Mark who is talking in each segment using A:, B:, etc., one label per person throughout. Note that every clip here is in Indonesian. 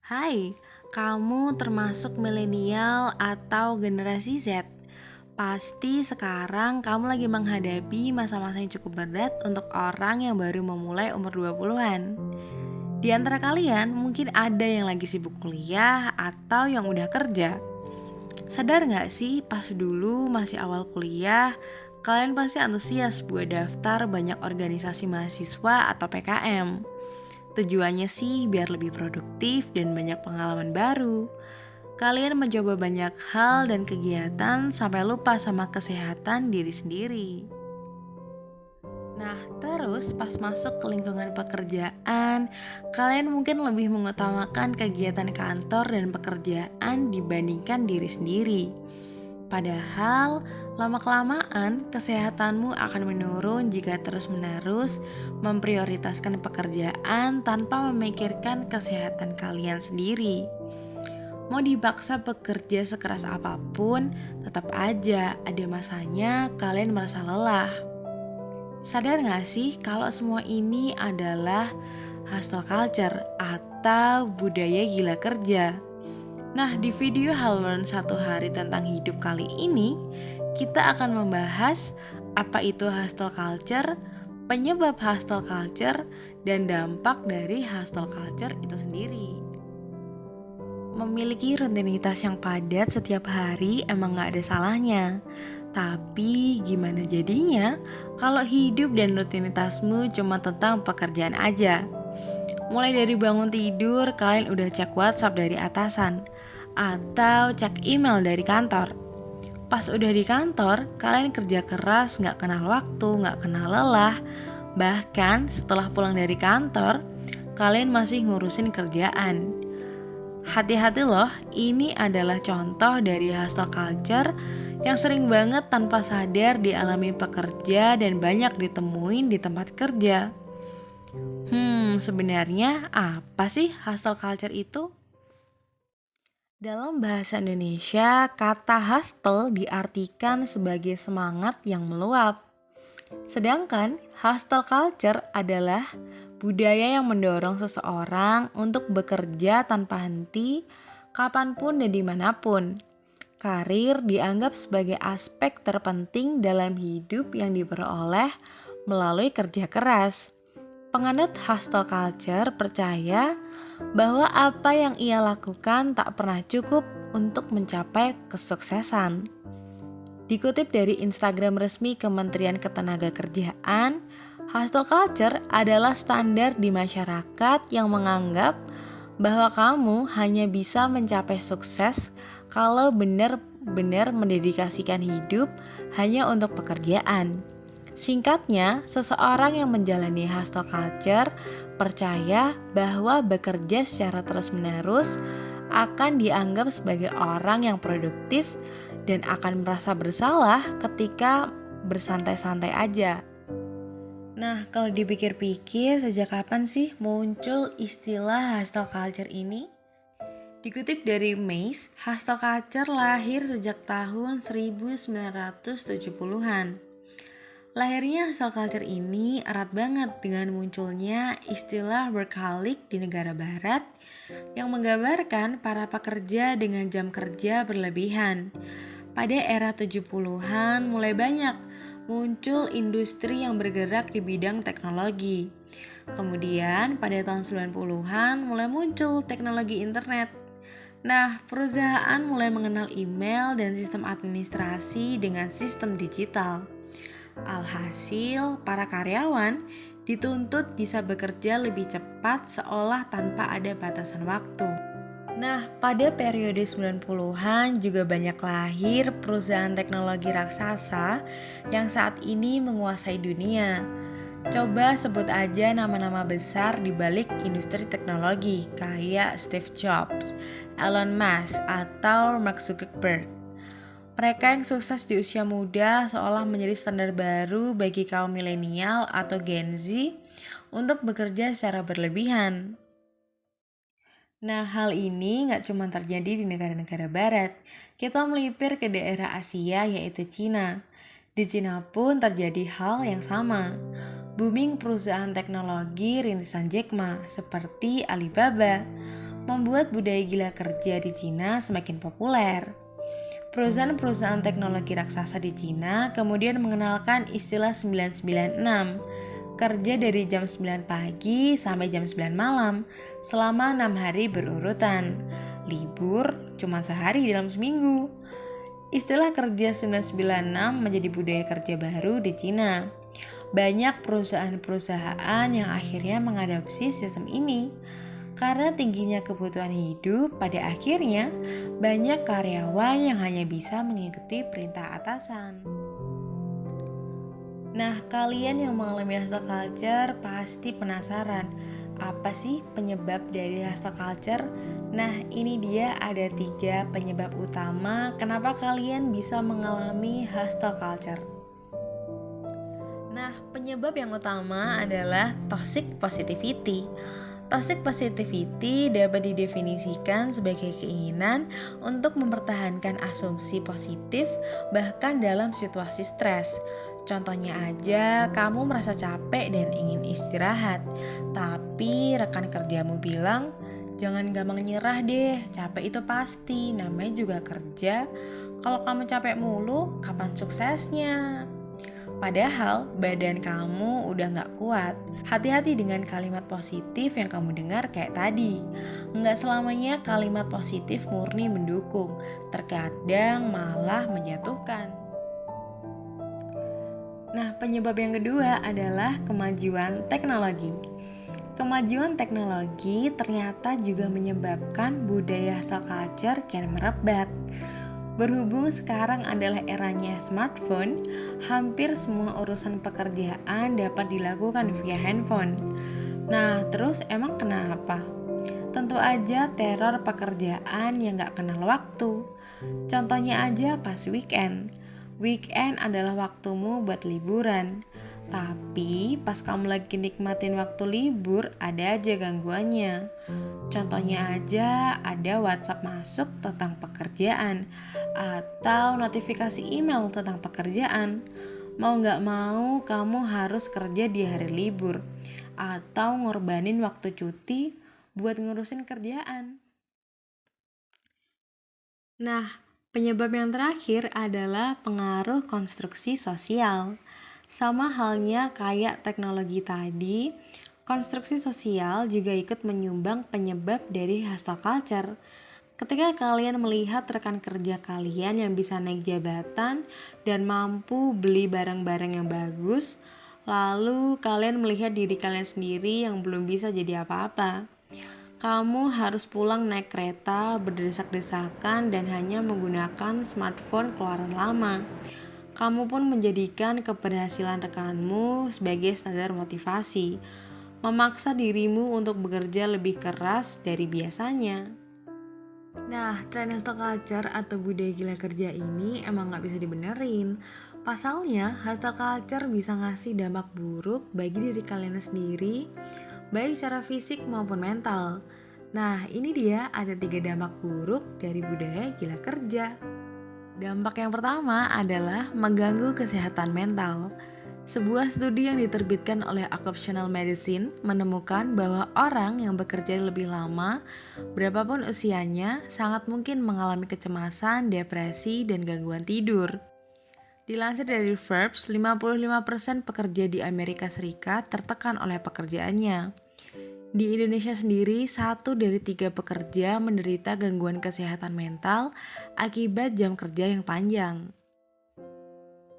A: Hai, kamu termasuk milenial atau generasi Z? Pasti sekarang kamu lagi menghadapi masa-masa yang cukup berat untuk orang yang baru memulai umur 20-an. Di antara kalian mungkin ada yang lagi sibuk kuliah atau yang udah kerja. Sadar gak sih pas dulu masih awal kuliah, kalian pasti antusias buat daftar banyak organisasi mahasiswa atau PKM. Tujuannya sih biar lebih produktif dan banyak pengalaman baru. Kalian mencoba banyak hal dan kegiatan sampai lupa sama kesehatan diri sendiri. Nah, terus pas masuk ke lingkungan pekerjaan, kalian mungkin lebih mengutamakan kegiatan kantor dan pekerjaan dibandingkan diri sendiri. Padahal, lama-kelamaan kesehatanmu akan menurun jika terus-menerus memprioritaskan pekerjaan tanpa memikirkan kesehatan kalian sendiri. Mau dipaksa bekerja sekeras apapun, tetap aja ada masanya kalian merasa lelah. Sadar gak sih kalau semua ini adalah hustle culture atau budaya gila kerja? Nah, di video Haluan Satu Hari Tentang Hidup kali ini, kita akan membahas apa itu hustle culture, penyebab hustle culture, dan dampak dari hustle culture itu sendiri. Memiliki rutinitas yang padat setiap hari emang gak ada salahnya. Tapi gimana jadinya kalau hidup dan rutinitasmu cuma tentang pekerjaan aja? Mulai dari bangun tidur, kalian udah cek WhatsApp dari atasan atau cek email dari kantor. Pas udah di kantor, kalian kerja keras, gak kenal waktu, gak kenal lelah. Bahkan setelah pulang dari kantor, kalian masih ngurusin kerjaan. Hati-hati loh, ini adalah contoh dari hustle culture yang sering banget tanpa sadar dialami pekerja dan banyak ditemuin di tempat kerja. Sebenarnya apa sih hustle culture itu? Dalam bahasa Indonesia, kata hustle diartikan sebagai semangat yang meluap. Sedangkan hustle culture adalah budaya yang mendorong seseorang untuk bekerja tanpa henti, kapanpun dan dimanapun. Karir dianggap sebagai aspek terpenting dalam hidup yang diperoleh melalui kerja keras. Penganut hustle culture percaya bahwa apa yang ia lakukan tak pernah cukup untuk mencapai kesuksesan. Dikutip dari Instagram resmi Kementerian Ketenagakerjaan, hustle culture adalah standar di masyarakat yang menganggap bahwa kamu hanya bisa mencapai sukses kalau benar-benar mendedikasikan hidup hanya untuk pekerjaan. Singkatnya, seseorang yang menjalani hustle culture percaya bahwa bekerja secara terus-menerus akan dianggap sebagai orang yang produktif dan akan merasa bersalah ketika bersantai-santai aja. Nah, kalau dipikir-pikir, sejak kapan sih muncul istilah hustle culture ini? Dikutip dari Mace, hustle culture lahir sejak tahun 1970-an. Lahirnya hustle culture ini erat banget dengan munculnya istilah workaholic di negara barat yang menggambarkan para pekerja dengan jam kerja berlebihan. Pada era 70-an mulai banyak muncul industri yang bergerak di bidang teknologi. Kemudian pada tahun 90-an mulai muncul teknologi internet. Nah, perusahaan mulai mengenal email dan sistem administrasi dengan sistem digital. Alhasil, para karyawan dituntut bisa bekerja lebih cepat seolah tanpa ada batasan waktu. Nah, pada periode 90-an juga banyak lahir perusahaan teknologi raksasa yang saat ini menguasai dunia. Coba sebut aja nama-nama besar di balik industri teknologi kayak Steve Jobs, Elon Musk, atau Mark Zuckerberg. Mereka yang sukses di usia muda seolah menjadi standar baru bagi kaum milenial atau Gen Z untuk bekerja secara berlebihan. Nah, hal ini nggak cuma terjadi di negara-negara barat. Kita melipir ke daerah Asia yaitu Cina. Di Cina pun terjadi hal yang sama. Booming perusahaan teknologi rintisan Jack Ma seperti Alibaba membuat budaya gila kerja di Cina semakin populer. Perusahaan-perusahaan teknologi raksasa di Cina kemudian mengenalkan istilah 996, kerja dari jam 9 pagi sampai jam 9 malam selama 6 hari berurutan. Libur cuma sehari dalam seminggu. Istilah kerja 996 menjadi budaya kerja baru di Cina. Banyak perusahaan-perusahaan yang akhirnya mengadopsi sistem ini. Karena tingginya kebutuhan hidup, pada akhirnya banyak karyawan yang hanya bisa mengikuti perintah atasan. Nah, kalian yang mengalami hustle culture pasti penasaran, apa sih penyebab dari hustle culture? Nah, ini dia ada 3 penyebab utama kenapa kalian bisa mengalami hustle culture. Nah, penyebab yang utama adalah toxic positivity. Toxic positivity dapat didefinisikan sebagai keinginan untuk mempertahankan asumsi positif bahkan dalam situasi stres. Contohnya aja, kamu merasa capek dan ingin istirahat, tapi rekan kerjamu bilang, jangan gampang nyerah deh, capek itu pasti, namanya juga kerja. Kalau kamu capek mulu, kapan suksesnya? Padahal badan kamu udah gak kuat. Hati-hati dengan kalimat positif yang kamu dengar kayak tadi. Nggak selamanya kalimat positif murni mendukung, terkadang malah menjatuhkan. Nah, penyebab yang kedua adalah kemajuan teknologi. Kemajuan teknologi ternyata juga menyebabkan budaya hustle culture kian merebak. Berhubung sekarang adalah eranya smartphone, hampir semua urusan pekerjaan dapat dilakukan via handphone. Nah, terus emang kenapa? Tentu aja teror pekerjaan yang gak kenal waktu. Contohnya aja pas weekend. Weekend adalah waktumu buat liburan. Tapi pas kamu lagi nikmatin waktu libur, ada aja gangguannya. Contohnya aja ada WhatsApp masuk tentang pekerjaan atau notifikasi email tentang pekerjaan. Mau gak mau kamu harus kerja di hari libur atau ngorbanin waktu cuti buat ngurusin kerjaan. Nah, penyebab yang terakhir adalah pengaruh konstruksi sosial. Sama halnya kayak teknologi tadi, konstruksi sosial juga ikut menyumbang penyebab dari hustle culture. Ketika kalian melihat rekan kerja kalian yang bisa naik jabatan dan mampu beli barang-barang yang bagus, lalu kalian melihat diri kalian sendiri yang belum bisa jadi apa-apa. Kamu harus pulang naik kereta berdesak-desakan dan hanya menggunakan smartphone keluaran lama. Kamu pun menjadikan keberhasilan rekanmu sebagai standar motivasi, memaksa dirimu untuk bekerja lebih keras dari biasanya. Nah, tren hustle culture atau budaya gila kerja ini emang gak bisa dibenerin. Pasalnya, hustle culture bisa ngasih dampak buruk bagi diri kalian sendiri, baik secara fisik maupun mental. Nah, ini dia ada 3 dampak buruk dari budaya gila kerja. Dampak yang pertama adalah mengganggu kesehatan mental. Sebuah studi yang diterbitkan oleh Occupational Medicine menemukan bahwa orang yang bekerja lebih lama, berapapun usianya, sangat mungkin mengalami kecemasan, depresi, dan gangguan tidur. Dilansir dari Forbes, 55% pekerja di Amerika Serikat tertekan oleh pekerjaannya. Di Indonesia sendiri, 1 dari 3 pekerja menderita gangguan kesehatan mental akibat jam kerja yang panjang.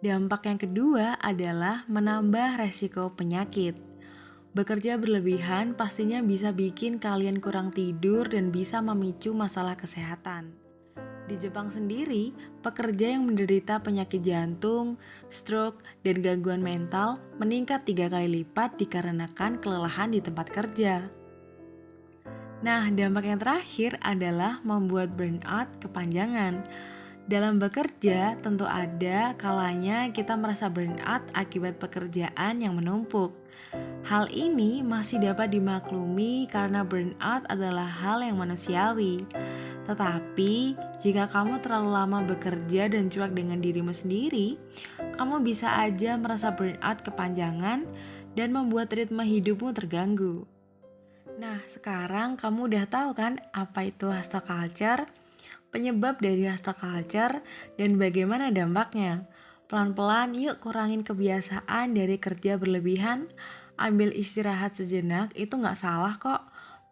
A: Dampak yang kedua adalah menambah resiko penyakit. Bekerja berlebihan pastinya bisa bikin kalian kurang tidur dan bisa memicu masalah kesehatan. Di Jepang sendiri, pekerja yang menderita penyakit jantung, stroke, dan gangguan mental meningkat 3 kali lipat dikarenakan kelelahan di tempat kerja. Nah, dampak yang terakhir adalah membuat burnout kepanjangan. Dalam bekerja, tentu ada kalanya kita merasa burnout akibat pekerjaan yang menumpuk. Hal ini masih dapat dimaklumi karena burnout adalah hal yang manusiawi. Tetapi, jika kamu terlalu lama bekerja dan cuek dengan dirimu sendiri, kamu bisa aja merasa burnout kepanjangan dan membuat ritme hidupmu terganggu. Nah, sekarang kamu udah tahu kan apa itu hustle culture, penyebab dari hustle culture, dan bagaimana dampaknya. Pelan-pelan yuk kurangin kebiasaan dari kerja berlebihan, ambil istirahat sejenak itu nggak salah kok.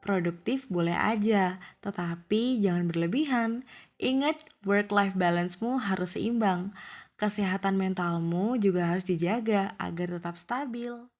A: Produktif boleh aja, tetapi jangan berlebihan. Ingat, work-life balance-mu harus seimbang. Kesehatan mentalmu juga harus dijaga agar tetap stabil.